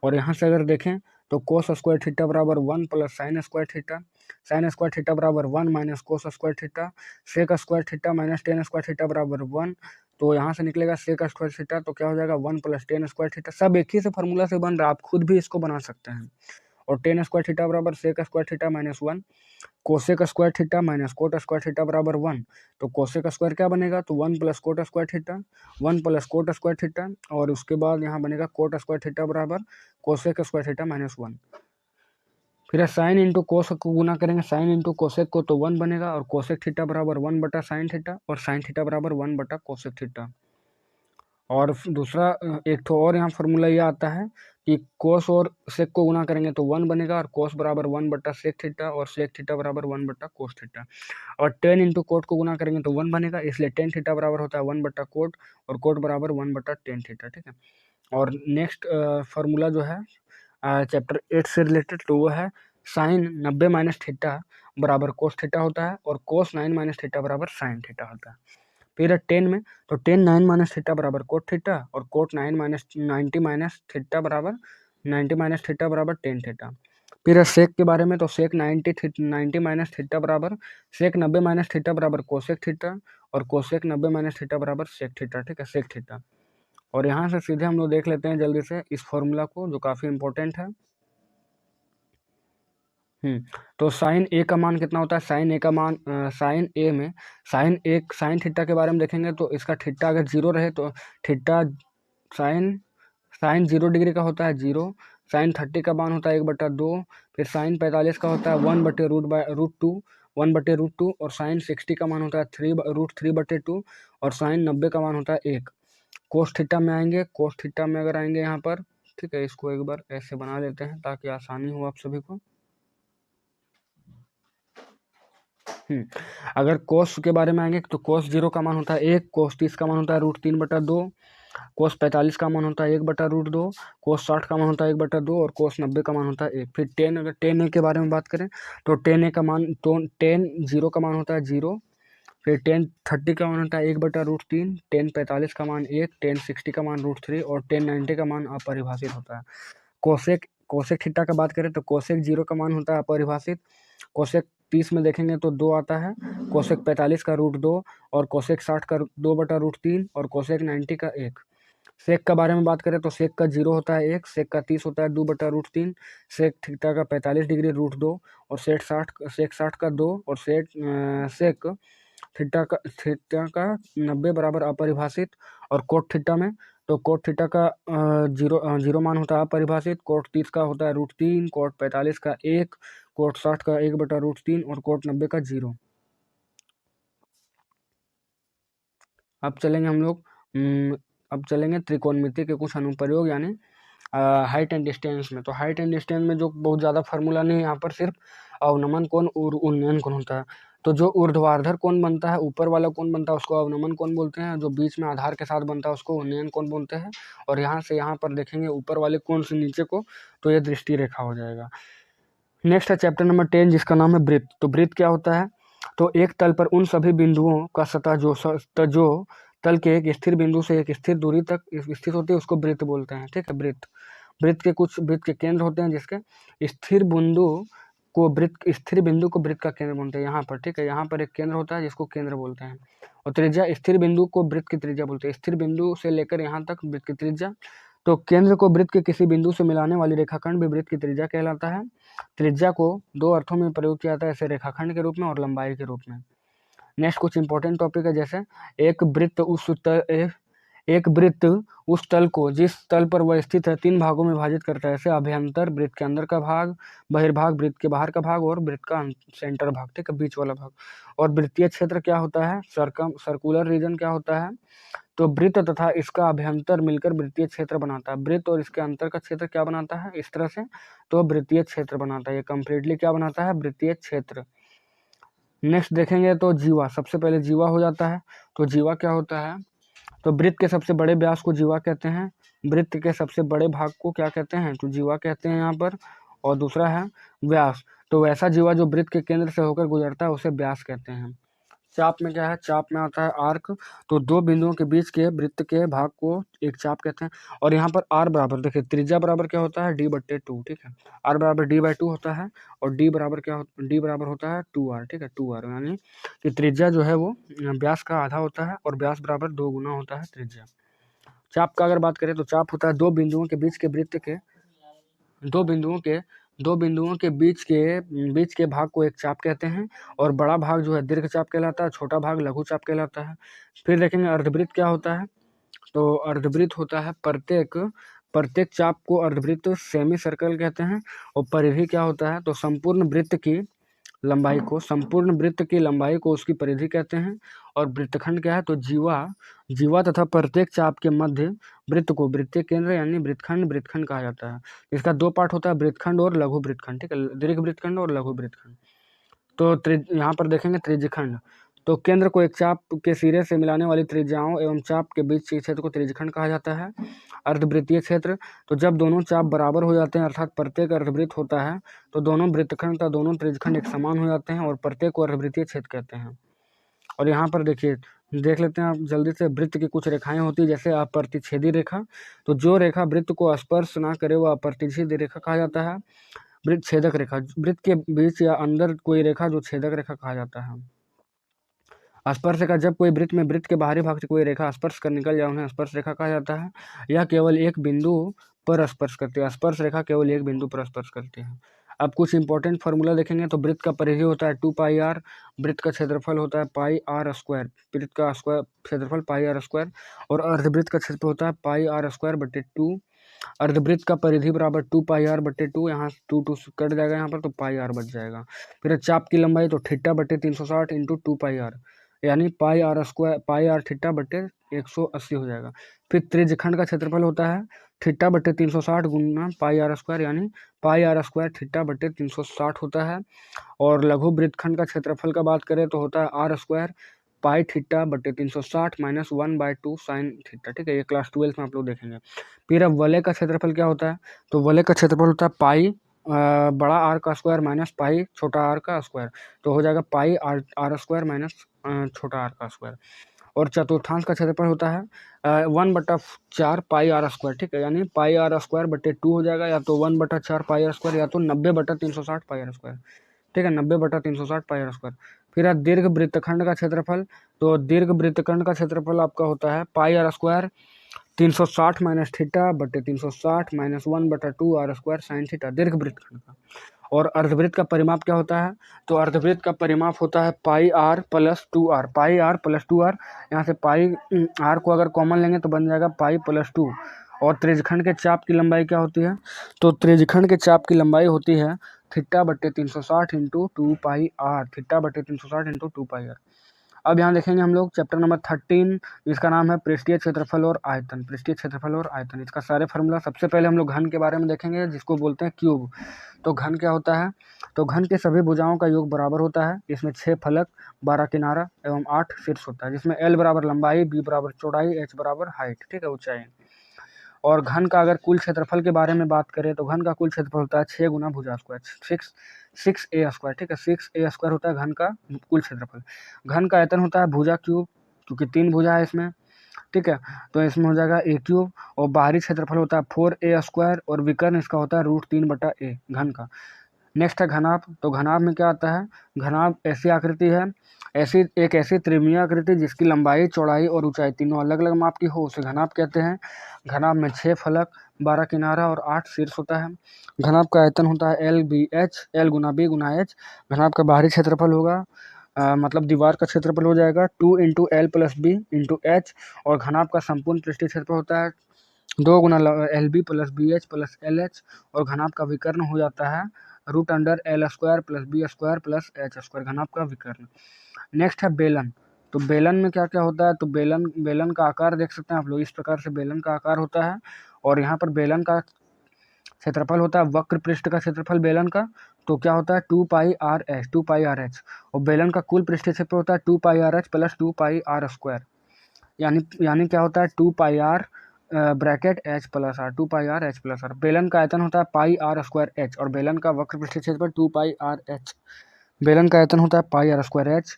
और यहाँ से अगर देखें तो कोस स्क्वायर थीटा बराबर 1 plus sine square theta, sine square theta बराबर 1 minus cos square theta, sec square theta minus tan square theta बराबर 1। तो यहाँ से निकलेगा सेक स्क्वायर थीटा, तो क्या हो जाएगा 1 प्लस टेन स्क्वायर थीटा। सब एक ही से फार्मूला से बन रहा है, आप खुद भी इसको बना सकते हैं। और टेन स्क्वायर थीटा बराबर sec square theta minus 1, cosec square theta minus cot square theta बराबर 1। तो कोसेक स्क्वायर क्या बनेगा? तो 1 plus cot square theta, 1 plus cot square theta. और उसके बाद यहाँ बनेगा कोट स्क्वायर थीटा बराबर कोसेक स्क्वायर थीटा माइनस 1। फिर साइन इंटू कोस को गुना करेंगे, साइन इंटू कोसेक को तो 1 बनेगा, और कोसेक थीटा बराबर 1 बटा साइन थीटा, और साइन थीटा बराबर 1 बटा कोसेक थीटा। और दूसरा एक तो और यहाँ फॉर्मूला ये आता है कि कोस और सेक को गुना करेंगे तो 1 बनेगा, और कोस बराबर 1 बटा सेक थीटा, और सेक थीटा बराबर 1 बटा कोस थीटा। और टेन इंटू कोट को गुना करेंगे तो 1 बनेगा, इसलिए टेन थीटा बराबर होता है 1 बटा कोट, और कोट बराबर 1 बटा टेन थीटा। ठीक है। और नेक्स्ट फार्मूला जो है चैप्टर 8 से रिलेटेड, तो वो है साइन 90 माइनस थीटा बराबर कोस थीटा होता है, और कोस 9 माइनस थीटा बराबर साइन थीटा होता है। फिर 10 में तो 10 9 माइनस थीटा बराबर कोट थीटा, और कोट 9 माइनस 90 माइनस थीटा बराबर 90 माइनस थीटा बराबर टेन थीटा। फिर सेक के बारे में, तो सेक 90 माइनस थीटा बराबर सेक 90 माइनस थीटा बराबर कोसेक थीटा, और कोसेक 90 माइनस थीटा बराबर सेक थीटा। ठीक है, सेक थीटा। और यहाँ से सीधे हम लोग देख लेते हैं जल्दी से इस फॉर्मूला को, जो काफ़ी इंपॉर्टेंट है। तो साइन ए का मान कितना होता है? साइन ए का मान साइन ए में साइन थीटा के बारे में देखेंगे तो इसका थीटा अगर 0 रहे तो थीटा साइन साइन 0 डिग्री का होता है 0। साइन 30 का मान होता है 1/2। फिर साइन 45 का होता है 1/√2 1/√2। और साइन 60 का मान होता है √3/2। और साइन 90 का मान होता है 1। कोस थीटा में आएंगे, कोस थीटा में अगर आएंगे यहाँ पर, ठीक है, इसको एक बार ऐसे बना लेते हैं ताकि आसानी हो आप सभी को। अगर कोस के बारे में आएंगे तो कोस 0 का मान होता है 1, कोस 30 का मान होता है √3/2, कोस 45 का मान होता है 1/√2, कोस 60 का मान होता है 1/2, और कोस 90 का मान होता है 1। फिर टेन, अगर टेन ए के बारे में बात करें तो टेन ए का मान, तो टेन 0 का मान होता है 0। फिर टेन 30 का मान होता है 1/√3, टेन 45 का मान 1, टेन 60 का मान √3, और टेन 90 का मान अपरिभाषित होता है। कोसेक कोसेक थीटा का बात करें तो कोसेक 0 का मान होता है अपरिभाषित। कोसेक 30 में देखेंगे तो 2 आता है, कोसेक 45 का √2, और कोसेक 60 का 2/√3, और कोसेक 90 का 1। सेक का बारे में बात करें तो सेक का 0 होता है 1, सेक का 30 होता है 2/√3, सेक थीटा का 45 डिग्री √2, और सेक 60 का 2, और सेक थीटा का 90 बराबर अपरिभाषित। और कोट थीटा में, तो कोट थीटा का 0 मान होता है अपरिभाषित, कोट 30 का होता है √3, कोट 45 का 1, कोट 60 का 1/√3, और कोट 90 का 0। अब चलेंगे त्रिकोणमिति के कुछ अनुप्रयोग, यानी हाइट एंड डिस्टेंस में। तो हाइट एंड डिस्टेंस में जो बहुत ज़्यादा फार्मूला नहीं है यहाँ पर, सिर्फ अवनमन कोण और उन्नयन कोण होता है। तो जो ऊर्ध्वाधर कोण बनता है, ऊपर वाला कोण बनता है, उसको अवनमन कोण बोलते हैं। जो बीच में आधार के साथ बनता है उसको उन्नयन कोण बोलते हैं। और यहाँ से यहाँ पर देखेंगे ऊपर वाले कोण से नीचे को, तो ये दृष्टि रेखा हो जाएगा। नेक्स्ट है चैप्टर नंबर 10, जिसका नाम है वृत्त। तो वृत्त क्या होता है? तो एक तल पर उन सभी बिंदुओं का सतह जो तल के एक स्थिर बिंदु से एक स्थिर दूरी तक स्थित होती है, उसको वृत्त बोलते हैं। ठीक है, वृत्त। वृत्त के केंद्र होते हैं, जिसके स्थिर बिंदु को वृत्त का केंद्र बोलते हैं। यहाँ पर, ठीक है, यहाँ पर एक केंद्र होता है जिसको केंद्र बोलते हैं। और त्रिज्या, स्थिर बिंदु को वृत्त की त्रिज्या बोलते हैं। स्थिर बिंदु से लेकर यहाँ तक वृत्त की त्रिज्या। तो केंद्र को वृत्त के किसी बिंदु से मिलाने वाली रेखाखंड भी वृत्त की त्रिज्या कहलाता है। त्रिज्या को दो अर्थों में प्रयोग किया जाता है, ऐसे रेखाखंड के रूप में और लंबाई के रूप में। नेक्स्ट कुछ इंपॉर्टेंट टॉपिक है, जैसे एक वृत्त उस तल को जिस तल पर वह स्थित है 3 भागों में विभाजित करता है, जैसे अभ्यंतर, वृत्त के अंदर का भाग, बहिर्भाग, वृत्त के बाहर का भाग, और वृत्त का सेंटर भाग, ठीक है, बीच वाला भाग। और वृत्तीय क्षेत्र क्या होता है? सर्कुलर रीजन क्या होता है? तो वृत्त तथा इसका अभ्यंतर मिलकर वृत्तीय क्षेत्र बनाता है। वृत्त और इसके अंतर का क्षेत्र क्या बनाता है? इस तरह से, तो वृत्तीय क्षेत्र बनाता है। ये कंप्लीटली क्या बनाता है? वृत्तीय क्षेत्र। नेक्स्ट देखेंगे तो जीवा, सबसे पहले जीवा हो जाता है। तो जीवा क्या होता है? तो वृत्त के सबसे बड़े व्यास को जीवा कहते हैं। वृत्त के सबसे बड़े भाग को क्या कहते हैं? तो जीवा कहते हैं यहाँ पर। और दूसरा है व्यास। तो वैसा जीवा जो वृत्त के केंद्र से होकर गुजरता है उसे व्यास कहते हैं। चाप में क्या है? चाप में आता है आर्क। तो दो बिंदुओं के बीच के वृत्त के भाग को एक चाप कहते हैं। और यहाँ पर आर बराबर, देखिए त्रिज्या बराबर क्या होता है? d/2, ठीक है। आर बराबर d/2 होता है, और डी बराबर होता है 2r, ठीक है, 2r, यानी कि त्रिज्या जो है वो व्यास का आधा होता है, और व्यास बराबर 2 गुना होता है त्रिज्या। चाप का अगर बात करें तो चाप होता है दो बिंदुओं के बीच के वृत्त के दो बिंदुओं के बीच के भाग को एक चाप कहते हैं। और बड़ा भाग जो है दीर्घ चाप कहलाता है, छोटा भाग लघु चाप कहलाता है। फिर देखेंगे अर्धवृत्त क्या होता है? तो अर्धवृत्त होता है प्रत्येक चाप को अर्धवृत्त सेमी सर्कल कहते हैं। और परिधि क्या होता है, तो संपूर्ण वृत्त की लंबाई को उसकी परिधि कहते हैं। और वृत्तखंड क्या है, तो जीवा तथा प्रत्येक चाप के मध्य वृत्त को वृत्तीय केंद्र यानी वृत्तखंड कहा जाता है। इसका दो पार्ट होता है, वृत्तखंड और लघु वृत्तखंड, ठीक है, दीर्घ वृत्तखंड और लघु वृत्तखंड। तो यहाँ पर देखेंगे त्रिज्यखंड, तो केंद्र को एक चाप के सिरे से मिलाने वाली त्रिज्याओं एवं चाप के बीच के क्षेत्र को त्रिज्यखंड कहा जाता है। अर्धवृत्तीय क्षेत्र, तो जब दोनों चाप बराबर हो जाते हैं अर्थात प्रत्येक अर्धवृत्त होता है तो दोनों वृत्तखंड तथा दोनों त्रिज्यखंड एक समान हो जाते हैं और प्रत्येक को अर्धवृत्तीय क्षेत्र कहते हैं। और यहाँ पर देखिए, देख लेते हैं आप जल्दी से, वृत्त की कुछ रेखाएं होती है जैसे अप्रतिच्छेदी रेखा, तो जो रेखा वृत्त को स्पर्श ना करे वह अप्रतिच्छेदी रेखा कहा जाता है। वृत्त छेदक रेखा, वृत्त के बीच या अंदर कोई रेखा जो छेदक रेखा कहा जाता है। स्पर्श रेखा, जब कोई वृत्त में वृत्त के बाहरी भाग से कोई रेखा स्पर्श कर निकल जाए उन्हें स्पर्श रेखा कहा जाता है। यह केवल एक बिंदु पर स्पर्श करती है, स्पर्श रेखा केवल एक बिंदु पर स्पर्श करती है। अब कुछ इंपॉर्टेंट फार्मूला देखेंगे, तो वृत्त का परिधि होता है 2πr, वृत्त का क्षेत्रफल होता है πr², वृत्त का क्षेत्रफल πr², और अर्धवृत्त का क्षेत्रफल होता है πr²/2। अर्धवृत्त का परिधि बराबर 2πr/2, यहाँ 2 कट जाएगा यहाँ पर, तो πr बच जाएगा। फिर चाप की लंबाई, तो θ/360 इंटू 2πr, यानी πr θ/180 हो जाएगा। फिर त्रिज्यखंड का क्षेत्रफल होता है θ/360 गुना πr², यानी πr² θ/360 होता है। और लघु वृत्तखंड का क्षेत्रफल का बात करें तो होता है r² पाई θ/360 माइनस 1/2 साइन थीटा, ठीक है, ये क्लास 12 में आप लोग देखेंगे। फिर अब वलय का क्षेत्रफल क्या होता है, तो वलय का क्षेत्रफल होता है पाई बड़ा आर का स्क्वायर माइनस पाई छोटा आर का स्क्वायर, तो हो जाएगा पाई आर² माइनस छोटा आर का स्क्वायर। और चतुर्थांश का क्षेत्रफल होता है 1/4 पाई r², ठीक है, यानी πr²/2 हो जाएगा, या तो 1/4 पाई r², या तो 90/360 पाई r², ठीक है, 90/360 पाई r²। फिर दीर्घ वृत्तखंड का क्षेत्रफल, तो दीर्घ वृत्तखंड का क्षेत्रफल आपका होता है πr² 360 minus θ/360 minus 1/2 r² sine theta, दीर्घ वृत्तखंड का। और अर्धवृत्त का परिमाप क्या होता है, तो अर्धवृत्त का परिमाप होता है πr + 2r, πr + 2r, यहाँ से पाई r को अगर कॉमन लेंगे तो बन जाएगा पाई + 2। और त्रिज्यखंड के चाप की लंबाई क्या होती है, तो त्रिज्यखंड के चाप की लंबाई होती है θ/360 इंटू 2πr, θ/360 इंटू 2πr। अब यहाँ देखेंगे हम लोग चैप्टर नंबर 13, इसका नाम है पृष्ठीय क्षेत्रफल और आयतन। पृष्ठीय क्षेत्रफल और आयतन, इसका सारे फार्मूला, सबसे पहले हम लोग घन के बारे में देखेंगे जिसको बोलते हैं क्यूब। तो घन क्या होता है, तो घन के सभी भुजाओं का योग बराबर होता है। इसमें 6 फलक, 12 किनारा एवं 8 शीर्ष होता है, जिसमें l बराबर लंबाई, b बराबर चौड़ाई, h बराबर हाइट, ठीक है, ऊंचाई। और घन का अगर कुल क्षेत्रफल के बारे में बात करें तो घन का कुल क्षेत्रफल होता है 6 गुना भुजा स्क्वायर, 6a², ठीक है, 6a² होता है घन का कुल क्षेत्रफल। घन का आयतन होता है भुजा क्यूब, क्योंकि 3 भुजा है इसमें, ठीक है, तो इसमें हो जाएगा a³ और बाहरी क्षेत्रफल होता है 4a² और विकर्ण इसका होता है √3/a घन का। नेक्स्ट है घनाभ, तो घनाभ में क्या आता है, घनाभ ऐसी आकृति है, एक ऐसी त्रिमीय आकृति जिसकी लंबाई, चौड़ाई और ऊंचाई तीनों अलग अलग माप की हो, उसे घनाभ कहते हैं। घनाभ में 6 फलक, 12 किनारा और 8 शीर्ष होता है। घनाभ का आयतन होता है l गुना b गुना h। घनाभ का बाहरी क्षेत्रफल होगा मतलब दीवार का क्षेत्रफल हो जाएगा 2 इंटू l plus B into H. और घनाभ का संपूर्ण पृष्ठीय क्षेत्रफल होता है 2 गुना LB plus BH plus LH। और घनाभ का विकर्ण हो जाता है √l² plus b² plus h², घनाभ का विकर्ण। नेक्स्ट है बेलन, तो बेलन में क्या क्या होता है, तो बेलन का आकार देख सकते हैं आप लोग, इस प्रकार से बेलन का आकार होता है। और यहाँ पर बेलन का क्षेत्रफल होता है वक्र पृष्ठ का क्षेत्रफल बेलन का, तो क्या होता है 2πRh। और बेलन का कुल पृष्ठीय क्षेत्रफल होता है 2πRh प्लस 2πr², यानी क्या होता है 2πr bracket h plus r, 2πRh+r। बेलन का आयतन होता है πr²h और बेलन का वक्र पृष्ठीय क्षेत्रफल 2πRh। बेलन का आयतन होता है πr²h।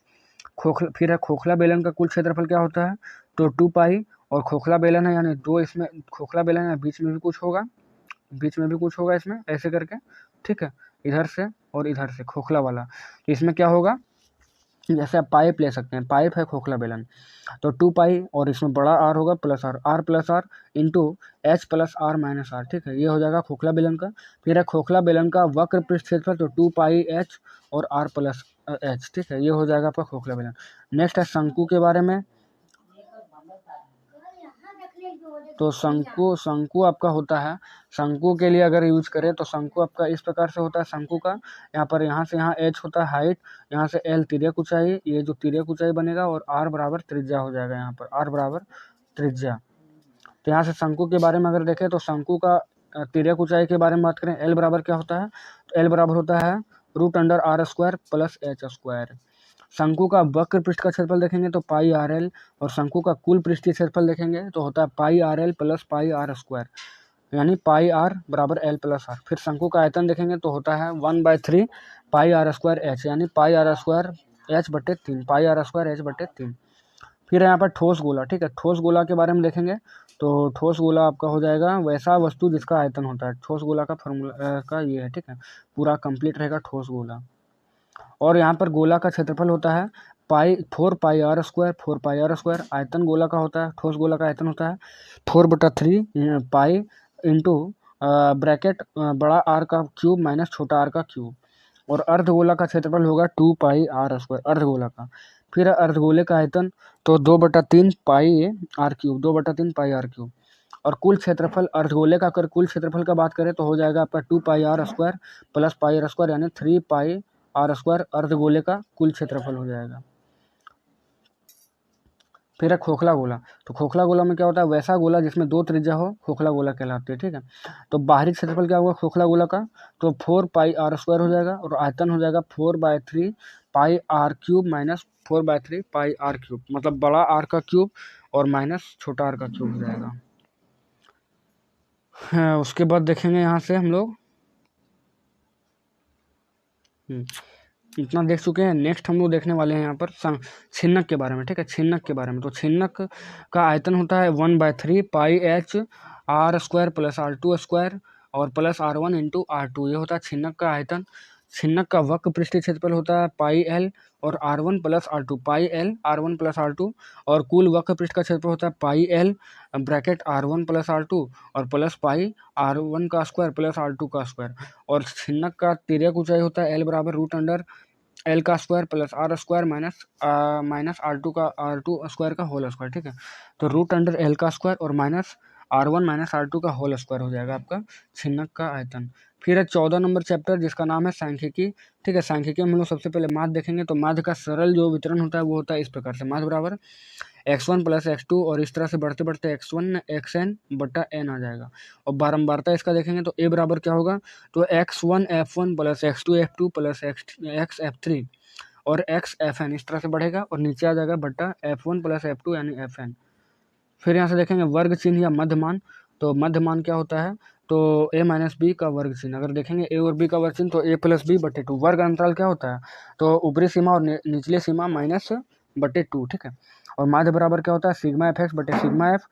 फिर है खोखला बेलन का कुल क्षेत्रफल क्या होता है, तो 2π, और खोखला बेलन है यानी 2, इसमें खोखला बेलन है, बीच में भी कुछ होगा इसमें ऐसे करके, ठीक है, इधर से और इधर से खोखला वाला। तो इसमें क्या होगा, जैसे आप पाइप ले सकते हैं, पाइप है खोखला बेलन, तो 2π और इसमें बड़ा r होगा plus r into h plus r minus r, ठीक है, ये हो जाएगा खोखला बेलन का। फिर है खोखला बेलन का वक्र पृष्ठ क्षेत्रफल, तो 2πh और r प्लस h, ठीक है, ये हो जाएगा आपका खोखला बेलन। नेक्स्ट है शंकु के बारे में, तो शंकु शंकु आपका होता है, शंकु के लिए अगर यूज करें तो शंकु आपका इस प्रकार से होता है। शंकु का यहाँ पर यहाँ से यहाँ h होता है हाइट, यहाँ से l तिर्यक ऊंचाई, ये जो तिर्यक ऊंचाई बनेगा, और r बराबर त्रिज्या हो जाएगा। यहाँ पर r बराबर त्रिज्या। तो यहाँ से शंकु के बारे में अगर देखें तो शंकु का तिर्यक ऊंचाई के बारे में बात करें, l बराबर क्या होता है, तो l बराबर होता है √r² प्लस h²। शंकु का वक्र पृष्ठ का क्षेत्रफल देखेंगे तो पाई आर एल, और शंकु का कुल पृष्ठीय क्षेत्रफल देखेंगे तो होता है pi R L plus pi r², यानी पाई आर बराबर एल प्लस आर। फिर शंकु का आयतन देखेंगे तो होता है 1/3 पाई r² h, यानी पाई r² h/3, पाई r² h/3। फिर यहाँ पर ठोस गोला, ठीक है, ठोस गोला के बारे में देखेंगे तो ठोस गोला आपका हो जाएगा वैसा वस्तु जिसका आयतन होता है। ठोस गोला का फॉर्मूला का ये है, ठीक है, पूरा कंप्लीट रहेगा ठोस गोला। और यहाँ पर गोला का क्षेत्रफल होता है 4 पाई r², आयतन गोला का होता है, ठोस गोला का आयतन होता है 4/3 पाई इंटू ब्रैकेट बड़ा आर का क्यूब माइनस छोटा आर का क्यूब। और अर्धगोला का क्षेत्रफल होगा 2 पाई r², अर्धगोला का। फिर अर्धगोले का आयतन तो 2/3 पाई r³ 2/3 पाई r³। और कुल क्षेत्रफल अर्धगोले का अगर कुल क्षेत्रफल का बात करें तो हो जाएगा आपका 2 पाई r² प्लस पाई r², यानी 3 पाई r² अर्धगोले का कुल क्षेत्रफल हो जाएगा। फिर है खोखला गोला। तो खोखला गोला में क्या होता है, वैसा गोला जिसमें 2 त्रिज्या हो, खोखला गोला कहलाते हैं, ठीक है। तो बाहरी क्षेत्रफल क्या होगा खोखला गोला का, तो 4 पाई r² हो जाएगा, और आयतन हो जाएगा 4/3 पाई r³ माइनस 4/3 पाई r³, मतलब बड़ा आर का क्यूब और माइनस छोटा आर का क्यूब हो जाएगा। उसके बाद देखेंगे यहाँ से हम लोग इतना देख चुके हैं। नेक्स्ट हम लोग देखने वाले हैं यहाँ पर छिन्नक के बारे में, ठीक है, छिन्नक के बारे में। तो छिन्नक का आयतन होता है 1/3 पाई h r² प्लस r² और प्लस r1 इंटू r2, ये होता है छिन्नक का आयतन। छिन्नक का वक्र पृष्ठीय क्षेत्रफल होता है पाई l और r1 प्लस r2, पाई l r1 प्लस r2, और कुल वक्र पृष्ठ का क्षेत्रफल होता है पाई l bracket r1 plus r2 और प्लस पाई r1 का स्क्वायर प्लस r2 का स्क्वायर। और छिन्नक का तिर्यक ऊंचाई होता है l बराबर √L का square plus r² minus r2 का होल स्क्वायर, ठीक है। तो √L का स्क्वायर और माइनस r1 माइनस r2 का होल स्क्वायर हो जाएगा आपका छिन्नक का आयतन। फिर है 14 नंबर चैप्टर जिसका नाम है सांख्यिकी, ठीक है। सांख्यिकी में हम लोग सबसे पहले माध्य देखेंगे। तो माध्य का सरल जो वितरण होता है वो होता है इस प्रकार से, माध्य बराबर x1 प्लस x2, और इस तरह से बढ़ते बढ़ते x1 xn बटा n आ जाएगा। और बारंबारता इसका देखेंगे तो a बराबर क्या होगा, तो x1 f1 plus x2 f2 plus x f3 और x fn, इस तरह से बढ़ेगा और नीचे आ जाएगा बटा f1 प्लस f2 यानी fn। फिर यहाँ से देखेंगे वर्ग चिन्ह या मध्यमान। तो मध्यमान क्या होता है, तो a माइनस बी का वर्ग चिन्ह। अगर देखेंगे a और b का वर्ग चिन्ह तो a प्लस बी बटे 2। वर्ग अंतराल क्या होता है, तो ऊपरी सीमा और निचली सीमा माइनस बटे 2, ठीक है। और माध्य बराबर क्या होता है, सिग्मा एफ एक्स बटे सिग्मा एफ।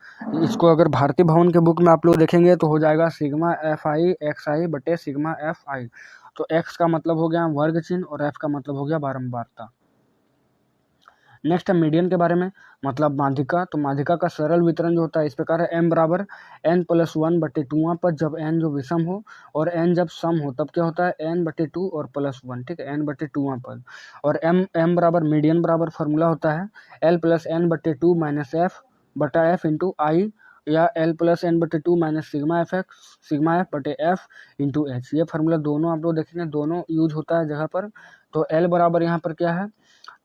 इसको अगर भारतीय भवन के बुक में आप लोग देखेंगे तो हो जाएगा सिग्मा एफ आई एक्स आई बटे सिग्मा एफ आई। तो एक्स का मतलब हो गया वर्ग चिन्ह और एफ का मतलब हो गया बारंबारता। नेक्स्ट है मीडियन के बारे में, मतलब माध्यिका। तो माध्यिका का सरल वितरण जो होता है इस प्रकार है, m बराबर n+1 बटे 2 पद जब n जो विषम हो, और n जब सम हो तब क्या होता है n/2 और +1, ठीक है, n/2 पद। और m बराबर मीडियन बराबर फॉर्मूला होता है l plus n/2 minus f बटा f इंटू आई, या l plus n/2 minus sigma F बटे एफ इंटू एच। ये फार्मूला दोनों आप लोग देखेंगे, दोनों यूज होता है जगह पर। तो l बराबर यहाँ पर क्या है,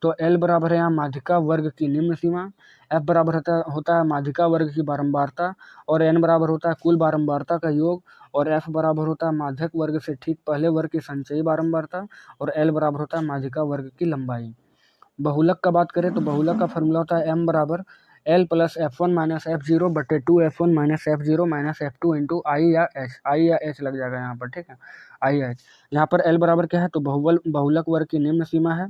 तो L बराबर है यहाँ माध्यिका वर्ग की निम्न सीमा, F बराबर होता है माध्यिका वर्ग की बारंबारता, और N बराबर होता है कुल बारंबारता का योग, और F बराबर होता है माध्यक वर्ग से ठीक पहले वर्ग की संचयी बारंबारता, और L बराबर होता है माध्यिका वर्ग की लंबाई। बहुलक का बात करें तो बहुलक का फॉर्मूला होता है m बराबर L plus f1 minus f0 बटे 2f1 minus f0 minus f2 into आई या h लग जाएगा यहाँ पर, ठीक है, आई या h। यहाँ पर L बराबर क्या है, तो बहुलक वर्ग की निम्न सीमा है,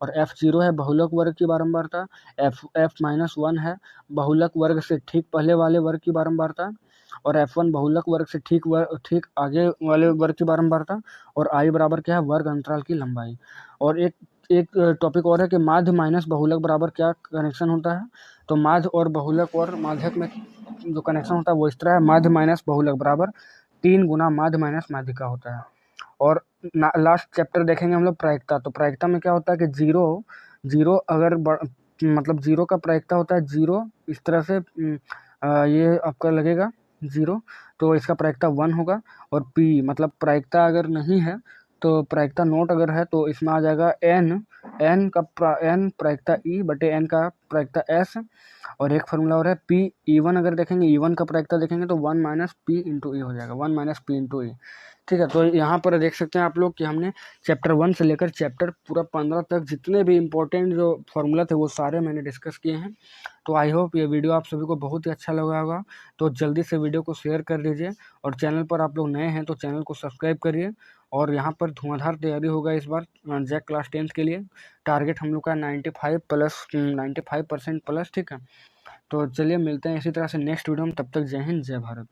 और f0 है बहुलक वर्ग की बारंबारता, f-1 है बहुलक वर्ग से ठीक पहले वाले वर्ग की बारंबारता, और f1 बहुलक वर्ग से ठीक आगे वाले वर्ग की बारंबारता, और i बराबर क्या है वर्ग अंतराल की लंबाई। और एक टॉपिक और है कि माध्य माइनस बहुलक बराबर क्या कनेक्शन होता है, तो माध्य और बहुलक और माध्यक में जो कनेक्शन होता है वो इस तरह है, माध्य माइनस बहुलक बराबर 3 गुना माध्य माइनस माध्यिका होता है। और लास्ट चैप्टर देखेंगे हम लोग प्रायिकता। तो प्रायिकता में क्या होता है कि जीरो अगर मतलब जीरो का प्रायिकता होता है जीरो, इस तरह से ये आपका लगेगा 0, तो इसका प्रायिकता 1 होगा। और पी मतलब प्रायिकता अगर नहीं है तो प्रायिकता नोट अगर है तो इसमें आ जाएगा एन प्रायिकता ई बटे एन का प्रायिकता एस। और एक फार्मूला और है पी ई1, अगर देखेंगे ई1 का प्रायिकता देखेंगे तो 1 माइनस पी इंटू ई हो जाएगा, 1 माइनस पी इंटू ई। ठीक है, तो यहाँ पर देख सकते हैं आप लोग कि हमने चैप्टर 1 से लेकर चैप्टर पूरा 15 तक जितने भी इम्पोर्टेंट जो फार्मूला थे वो सारे मैंने डिस्कस किए हैं। तो आई होप ये वीडियो आप सभी को बहुत ही अच्छा लगा होगा। तो जल्दी से वीडियो को शेयर कर दीजिए, और चैनल पर आप लोग नए हैं तो चैनल को सब्सक्राइब करिए। और यहाँ पर धुआंधार तैयारी होगा इस बार जैक क्लास 10 के लिए। टारगेट हम लोग का 95% प्लस। ठीक है, तो चलिए मिलते हैं इसी तरह से नेक्स्ट वीडियो में। तब तक जय हिंद, जय भारत।